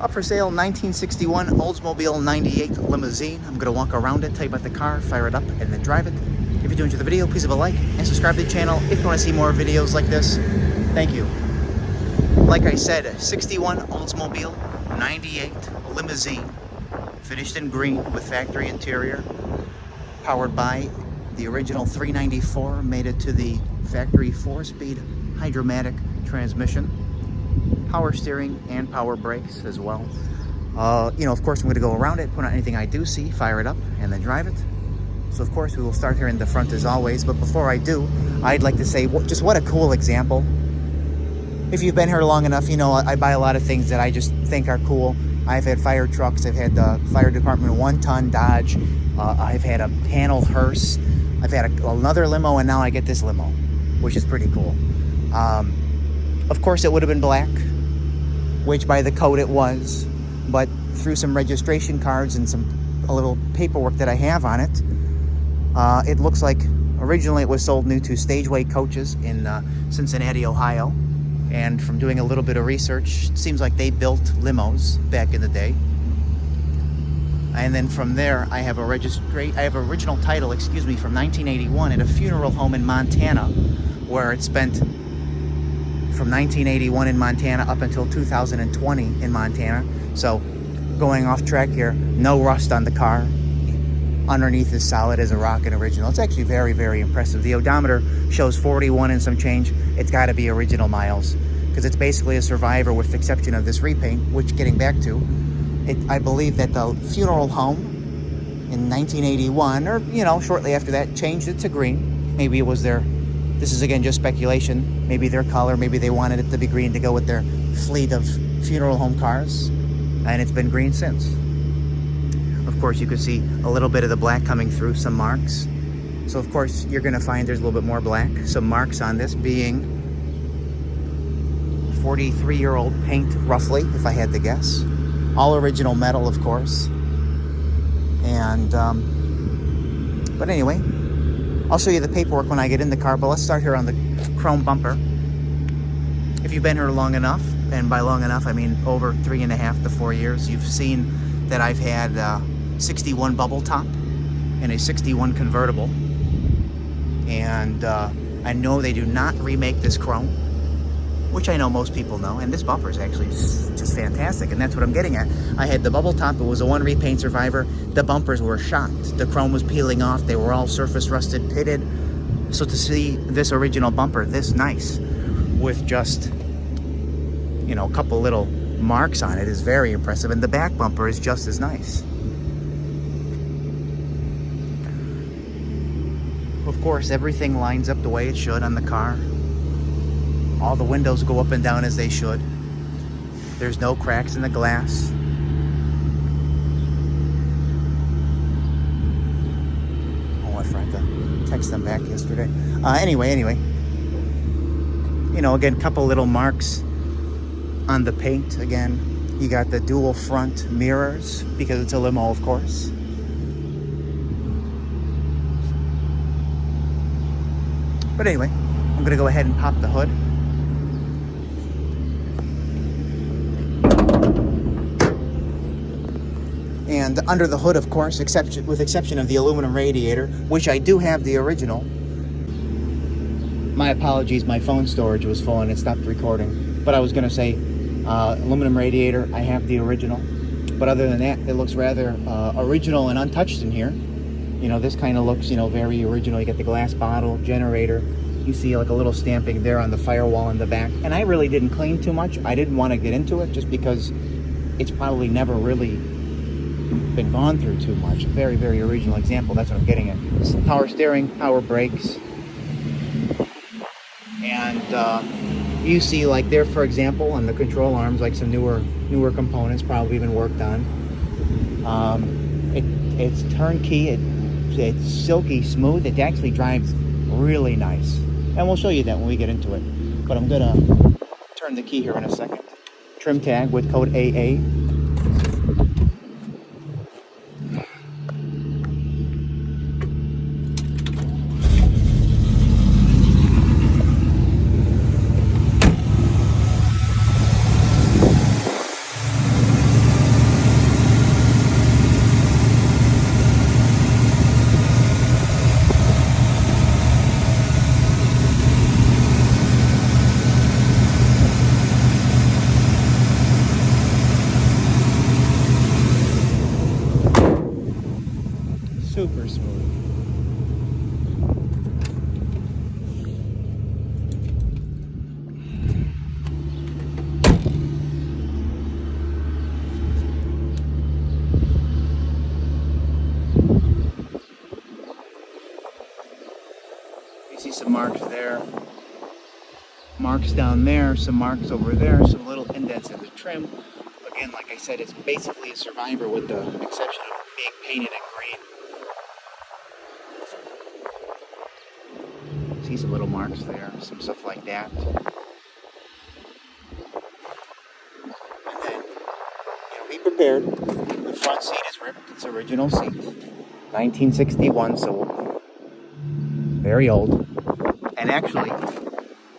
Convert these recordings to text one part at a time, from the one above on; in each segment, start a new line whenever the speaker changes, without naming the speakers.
Up for sale, 1961 Oldsmobile 98 Limousine. I'm going to walk around it, tell you about the car, fire it up, and then drive it. If you enjoyed the video, please leave a like and subscribe to the channel if you want to see more videos like this. Thank you. Like I said, 61 Oldsmobile 98 Limousine. Finished in green with factory interior. Powered by the original 394. Made it to the factory 4-speed Hydromatic transmission. Power steering and power brakes as well. Of course, I'm going to go around it, put on anything I do see, fire it up, and then drive it. So, of course, we will start here in the front as always. But before I do, I'd like to say just what a cool example. If you've been here long enough, you know I buy a lot of things that I just think are cool. I've had fire trucks. I've had the fire department 1-ton Dodge. I've had a panel hearse. I've had another limo, and now I get this limo, which is pretty cool. Of course, it would have been black, which by the code it was, but through some registration cards and a little paperwork that I have on it, it looks like originally it was sold new to Stageway Coaches in Cincinnati, Ohio. And from doing a little bit of research, it seems like they built limos back in the day. And then from there, I have original title, from 1981 at a funeral home in Montana, where it spent from 1981 in Montana up until 2020 in Montana. So going off track here, no rust on the car. Underneath is solid as a rock and original. It's actually very, very impressive. The odometer shows 41 and some change. It's got to be original miles because it's basically a survivor with the exception of this repaint, which getting back to, I believe that the funeral home in 1981 or, shortly after that changed it to green. Maybe it was this is again just speculation, maybe their color, maybe they wanted it to be green to go with their fleet of funeral home cars, and it's been green since. Of course, you can see a little bit of the black coming through, some marks. So, of course, you're going to find there's a little bit more black. Some marks on this being 43-year-old paint, roughly, if I had to guess. All original metal, of course. And, but anyway, I'll show you the paperwork when I get in the car. But let's start here on the chrome bumper. If you've been here long enough, and by long enough, I mean over 3.5 to 4 years, you've seen that I've had 61 bubble top and a 61 convertible, and I know they do not remake this chrome, which I know most people know, and this bumper is actually just fantastic, and that's what I'm getting at. I had the bubble top. It was a one repaint survivor. The bumpers were shot. The chrome was peeling off. They were all surface rusted, pitted. So to see this original bumper this nice with just a couple little marks on it is very impressive, and the back bumper is just as nice. Of course, everything lines up the way it should on the car. All the windows go up and down as they should. There's no cracks in the glass. Oh, I forgot to text them back yesterday. Anyway. Again, a couple little marks on the paint. Again, you got the dual front mirrors because it's a limo, of course. But anyway, I'm going to go ahead and pop the hood. And under the hood, of course, with exception of the aluminum radiator, which I do have the original. My apologies, my phone storage was full and it stopped recording. But I was going to say, aluminum radiator, I have the original. But other than that, it looks rather original and untouched in here. This kind of looks, very original. You get the glass bottle, generator. You see like a little stamping there on the firewall in the back. And I really didn't clean too much. I didn't want to get into it just because it's probably never really been gone through too much. Very, very original example. That's what I'm getting at. Power steering, power brakes. And you see like there, for example, on the control arms, like some newer components probably been worked on. It's turnkey. It's silky smooth. It actually drives really nice. And we'll show you that when we get into it. But I'm gonna turn the key here in a second. Trim tag with code AA. marks there. Marks down there, some marks over there, some little indents in the trim. Again, like I said, it's basically a Survivor with the exception of being painted in green. See some little marks there, some stuff like that. And then, be prepared. The front seat is ripped. It's original seat. 1961, so very old. And actually,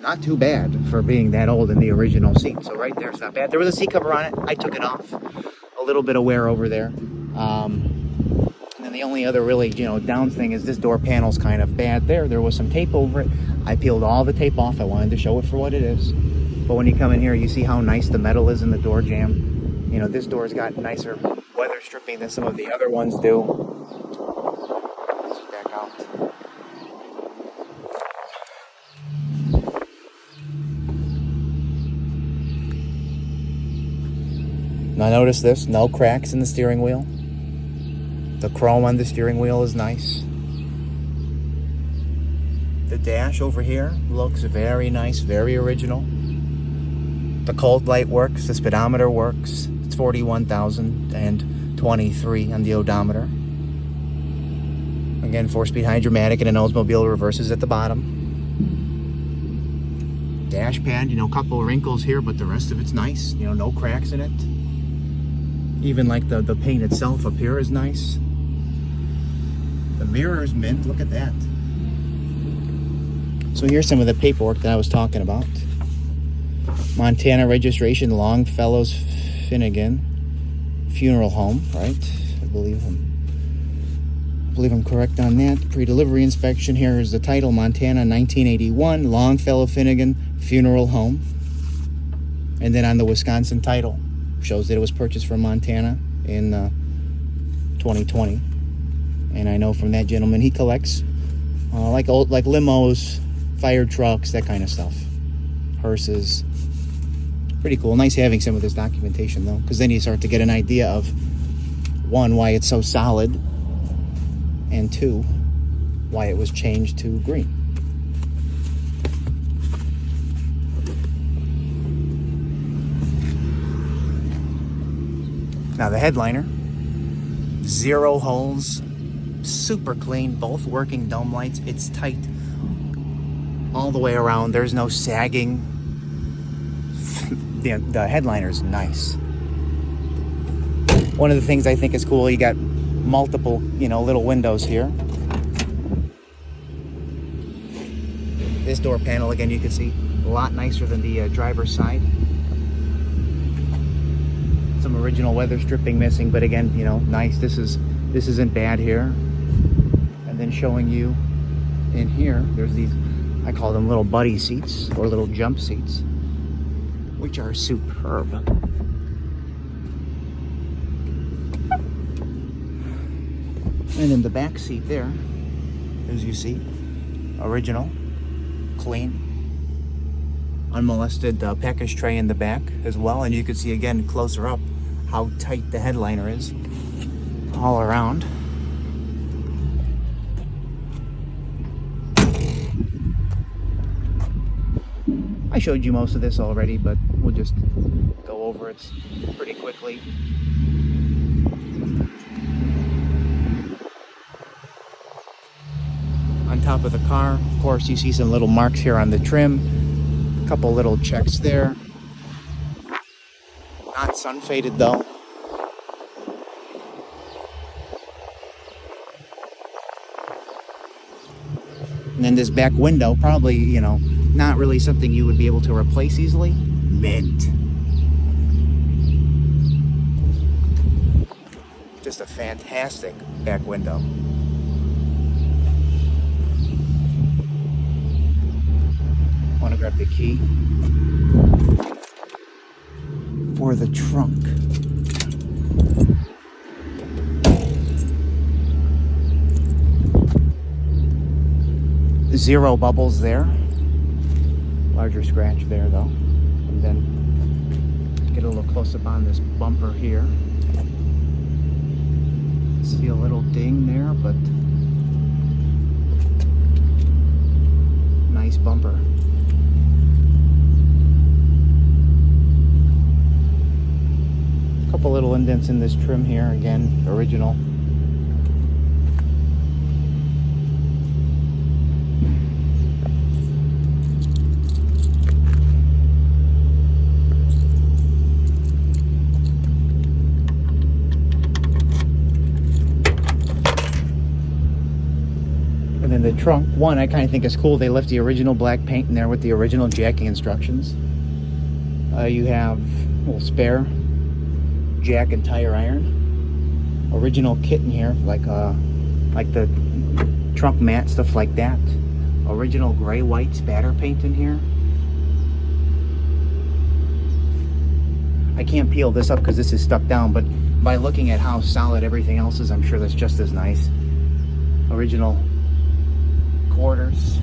not too bad for being that old in the original seat. So right there, it's not bad. There was a seat cover on it. I took it off. A little bit of wear over there. And then the only other really, down thing is this door panel's kind of bad there. There was some tape over it. I peeled all the tape off. I wanted to show it for what it is. But when you come in here, you see how nice the metal is in the door jamb. This door's got nicer weather stripping than some of the other ones do. Let's back out. Now notice this, no cracks in the steering wheel. The chrome on the steering wheel is nice. The dash over here looks very nice, very original. The cold light works, the speedometer works. It's 41,023 on the odometer. Again, 4-speed hydromatic and an Oldsmobile reverses at the bottom. Dash pad, a couple of wrinkles here, but the rest of it's nice. No cracks in it. Even like the paint itself up here is nice. The mirror is mint, look at that. So here's some of the paperwork that I was talking about. Montana registration, Longfellows Finnegan Funeral Home, right? I believe I'm correct on that. Pre-delivery inspection. Here is the title, Montana 1981, Longfellow Finnegan Funeral Home. And then on the Wisconsin title, shows that it was purchased from Montana in 2020. And I know from that gentleman, he collects like limos, fire trucks, that kind of stuff. Hearses. Pretty cool. Nice having some of this documentation though, because then you start to get an idea of, one, why it's so solid, and two, why it was changed to green. Now the headliner, 0 holes, super clean, both working dome lights. It's tight all the way around. There's no sagging. The headliner is nice. One of the things I think is cool, you got multiple, little windows here. This door panel, again, you can see a lot nicer than the driver's side. Some original weather stripping missing, but again, nice. This isn't bad here. And then showing you in here, there's these, I call them little buddy seats or little jump seats, which are superb. And in the back seat there, as you see, original, clean, unmolested package tray in the back as well. And you can see again closer up how tight the headliner is all around. I showed you most of this already, but we'll just go over it pretty quickly. On top of the car, of course, you see some little marks here on the trim. A couple little checks there. Not sun faded though. And then this back window, probably, not really something you would be able to replace easily. Mint. Just a fantastic back window. Want to grab the key for the trunk. Zero bubbles there. Larger scratch there though. And then get a little close up on this bumper here. See a little ding there, but nice bumper. Couple little indents in this trim here, again, original. And then the trunk, one I kind of think is cool. They left the original black paint in there with the original jacking instructions. You have a little spare jack and tire iron. Original kit in here, like the trunk mat, stuff like that. Original gray white spatter paint in here. I can't peel this up because this is stuck down, but by looking at how solid everything else is, I'm sure that's just as nice. Original quarters.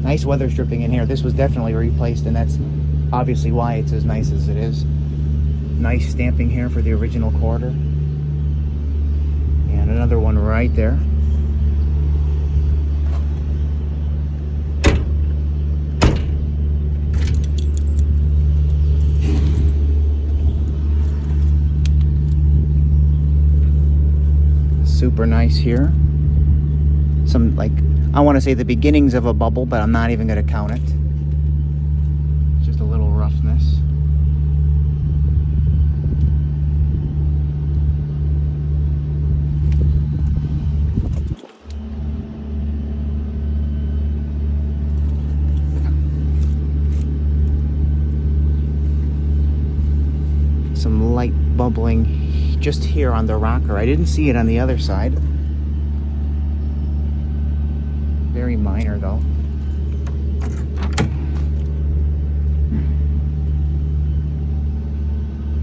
Nice weather stripping in here. This was definitely replaced, and that's obviously why it's as nice as it is. Nice stamping here for the original quarter. And another one right there. Super nice here. Some, like, I want to say the beginnings of a bubble, but I'm not even going to count it. Just a little roughness. Some light bubbling just here on the rocker. I didn't see it on the other side. Very minor though.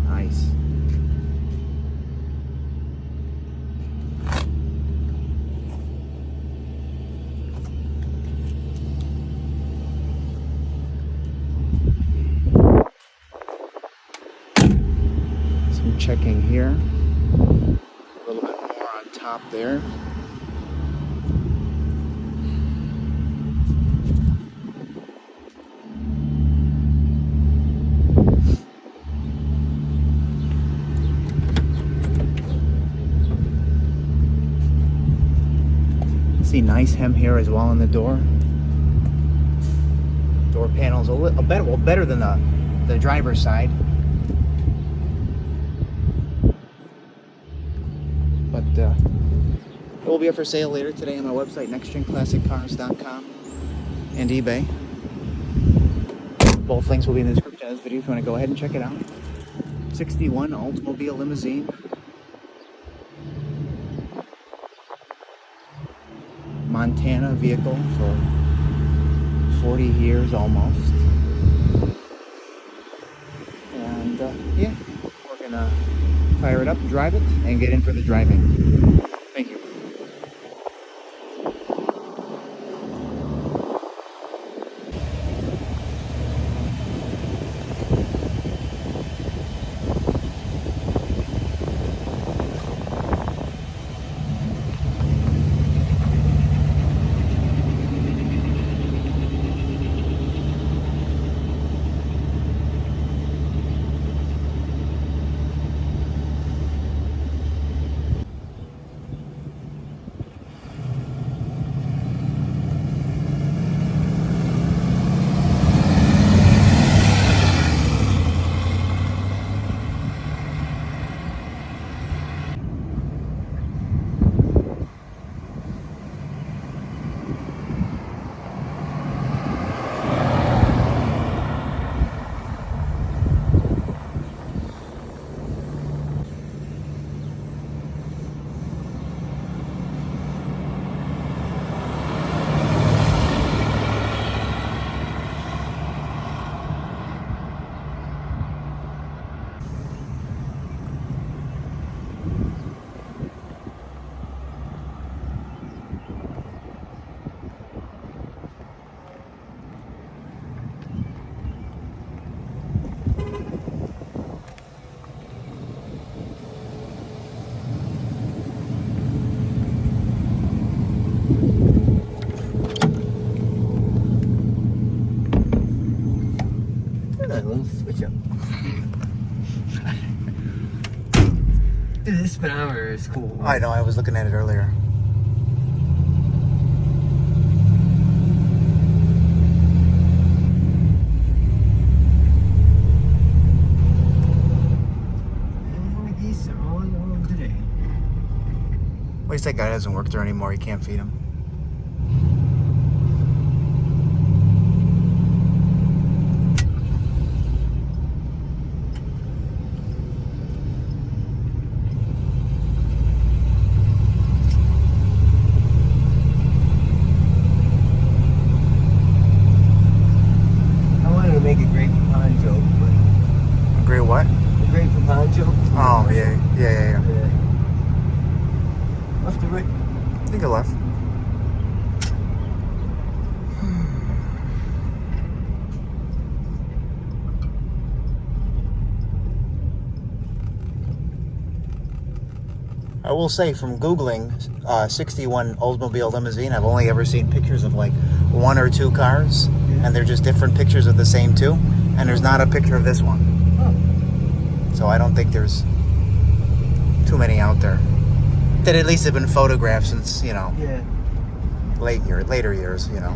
Nice. Some checking here. A little bit more on top there. See nice hem here as well on the door. Door panels a little better than the driver's side. But it will be up for sale later today on my website, nextgenclassiccars.com and eBay. Both links will be in the description of this video if you want to go ahead and check it out. 61 Oldsmobile Limousine. Montana vehicle for 40 years almost. And yeah, we're gonna fire it up, drive it, and get in for the driving. Thank you.
Dude, this speedometer is cool.
I know, I was looking at it earlier.
And the geese are all alone today.
At least that guy doesn't work there anymore. You can't feed him.
I wanted to make a Great Poupon joke, but...
Agree what?
A Great Poupon joke?
Oh, yeah. Yeah.
Left to right.
I think I left. I will say, from Googling 61 Oldsmobile Limousine, I've only ever seen pictures of like one or two cars, and they're just different pictures of the same two, and there's not a picture of this one.
Oh.
So I don't think there's too many out there that at least have been photographed since, you know,
Yeah.
later years, you know.